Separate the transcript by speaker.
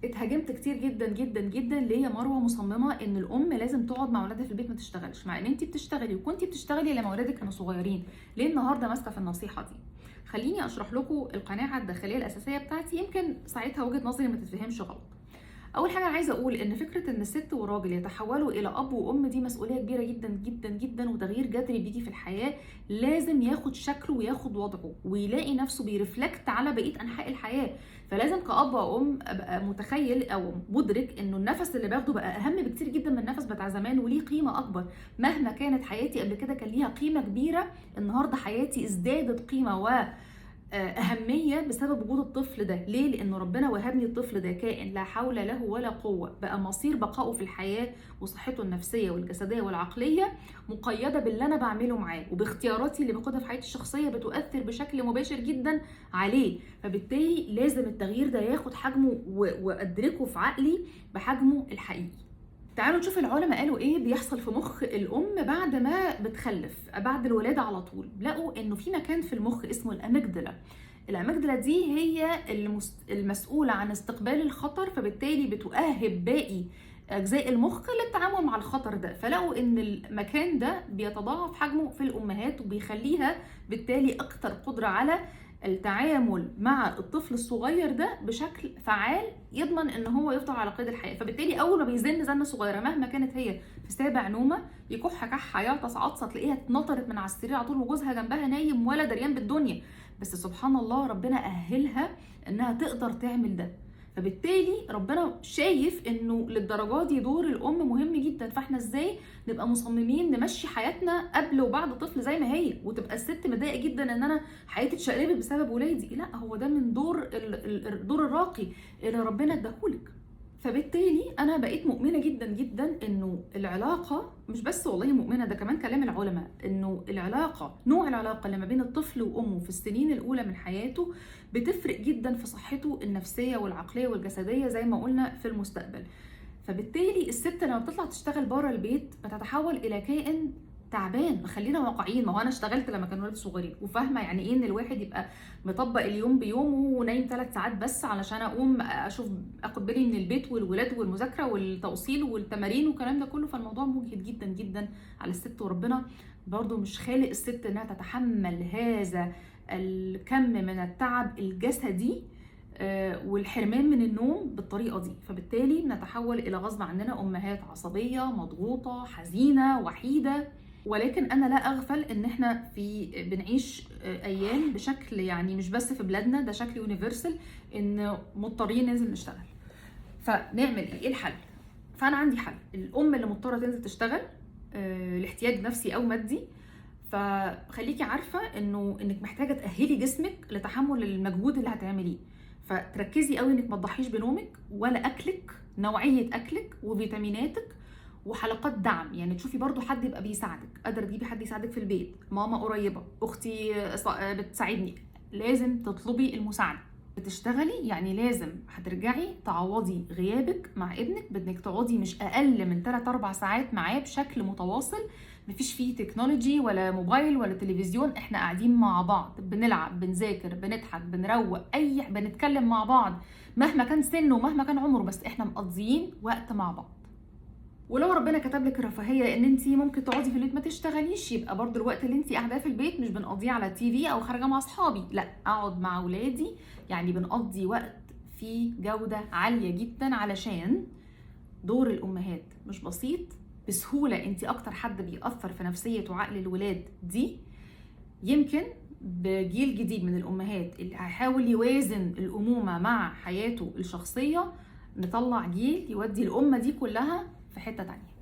Speaker 1: اتهاجمت كتير جدا جدا جدا ليه يا مروه مصممه ان الام لازم تقعد مع اولادها في البيت ما تشتغلش، مع ان انت بتشتغلي وكنتي بتشتغلي لما اولادك كانوا صغيرين. ليه النهارده ماسكه في النصيحه دي؟ خليني اشرح لكم القناعه الداخليه الاساسيه بتاعتي، يمكن ساعتها وجهه نظري ما تتفهمش غلط. اول حاجه عايزه اقول ان فكره ان الست والراجل يتحولوا الى اب وام دي مسؤوليه كبيره جدا جدا جدا، وتغيير جذري بيجي في الحياه لازم ياخد شكله وياخد وضعه ويلاقي نفسه بيرفلكت على بقيه انحاء الحياه. فلازم كأب او ام ابقى متخيل او مدرك انه النفس اللي باخده بقى اهم بكتير جدا من النفس بتاع زمان، وليه قيمه اكبر. مهما كانت حياتي قبل كده كان ليها قيمه كبيره، النهارده حياتي ازدادت قيمه أهمية بسبب وجود الطفل ده. ليه؟ لأنه ربنا وهبني الطفل ده كائن لا حول له ولا قوة، بقى مصير بقائه في الحياة وصحته النفسية والجسدية والعقلية مقيدة باللي أنا بعمله معاه وباختياراتي اللي باخدها في حياتي الشخصية، بتؤثر بشكل مباشر جدا عليه. فبالتالي لازم التغيير ده ياخد حجمه وأدركه في عقلي بحجمه الحقيقي. تعالوا نشوف العلماء قالوا ايه بيحصل في مخ الام بعد ما بتخلف، بعد الولاده على طول. لقوا انه في مكان في المخ اسمه الاميجدلا. الاميجدلا دي هي المسؤوله عن استقبال الخطر، فبالتالي بتؤهب باقي اجزاء المخ للتعامل مع الخطر ده. فلقوا ان المكان ده بيتضاعف حجمه في الامهات وبيخليها بالتالي اكثر قدره على التعامل مع الطفل الصغير ده بشكل فعال يضمن ان هو يفضل على قيد الحياه. فبالتالي اول ما بيزن زنه صغيره مهما كانت هي في سابع نومه، يكح كحه يعطس عطسه، تلاقيها اتنطرت من على السرير على طول وجوزها جنبها نايم ولا دريان بالدنيا، بس سبحان الله ربنا اهلها انها تقدر تعمل ده. فبالتالي ربنا شايف انه للدرجه دي دور الام مهم جدا. فاحنا ازاي نبقى مصممين نمشي حياتنا قبل وبعد طفل زي ما هي، وتبقى الست متضايقه جدا ان انا حياتي اتشقلبت بسبب ولادي؟ لا، هو ده من دور الدور الراقي اللي ربنا اداهولك. فبالتالي انا بقيت مؤمنه جدا جدا انه العلاقه، مش بس والله مؤمنه، ده كمان كلام العلماء، انه العلاقه، نوع العلاقه اللي ما بين الطفل وامه في السنين الاولى من حياته بتفرق جدا في صحته النفسيه والعقليه والجسديه زي ما قلنا في المستقبل. فبالتالي الست لما بتطلع تشتغل بره البيت بتتحول الى كائن تعبان. خلينا واقعيين، ما هو انا اشتغلت لما كانوا ولادي صغيرين وفاهمه يعني ايه ان الواحد يبقى مطبق اليوم بيومه ونايم 3 ساعات بس علشان اقوم اشوف اخد بالي من البيت والولاد والمذاكره والتوصيل والتمارين والكلام ده كله. فالموضوع مجهد جدا جدا على الست، وربنا برضو مش خالق الست انها تتحمل هذا الكم من التعب الجسدي والحرمان من النوم بالطريقه دي. فبالتالي بنتحول الى غصب عننا امهات عصبيه مضغوطه حزينه وحيده. ولكن انا لا اغفل ان احنا بنعيش ايام بشكل يعني مش بس في بلادنا، ده شكل يونيفرسال، ان مضطرين ننزل نشتغل. فنعمل ايه الحل؟ فانا عندي حل. الام اللي مضطره تنزل تشتغل لاحتياج نفسي او مادي، فخليكي عارفه انك محتاجه تاهلي جسمك لتحمل المجهود اللي هتعمليه. فتركزي قوي انك ما تضحيش بنومك ولا اكلك، نوعيه اكلك وفيتاميناتك وحلقات دعم. يعني تشوفي برضو حد يبقى بيساعدك، قادره تجيبي حد يساعدك في البيت، ماما قريبه، اختي بتساعدني، لازم تطلبي المساعده. بتشتغلي يعني لازم هترجعي تعوضي غيابك مع ابنك بانك تقعدي مش اقل من 3-4 ساعات معاه بشكل متواصل، مفيش فيه تكنولوجي ولا موبايل ولا تلفزيون، احنا قاعدين مع بعض بنلعب بنذاكر بنضحك بنروق بنتكلم مع بعض مهما كان سنه ومهما كان عمره، بس احنا مقضيين وقت مع بعض. ولو ربنا كتب لك الرفاهيه ان انت ممكن تقعدي في البيت ما تشتغليش، يبقى برضو الوقت اللي انت قاعده في البيت مش بنقضيه على تي في او خارجه مع اصحابي، لا، اقعد مع اولادي. يعني بنقضي وقت فيه جوده عاليه جدا، علشان دور الامهات مش بسيط. بسهوله انت اكتر حد بيأثر في نفسيه وعقل الولاد دي. يمكن بجيل جديد من الامهات اللي هيحاول يوازن الامومه مع حياته الشخصيه، نطلع جيل يودي الامه دي كلها في حته تانية.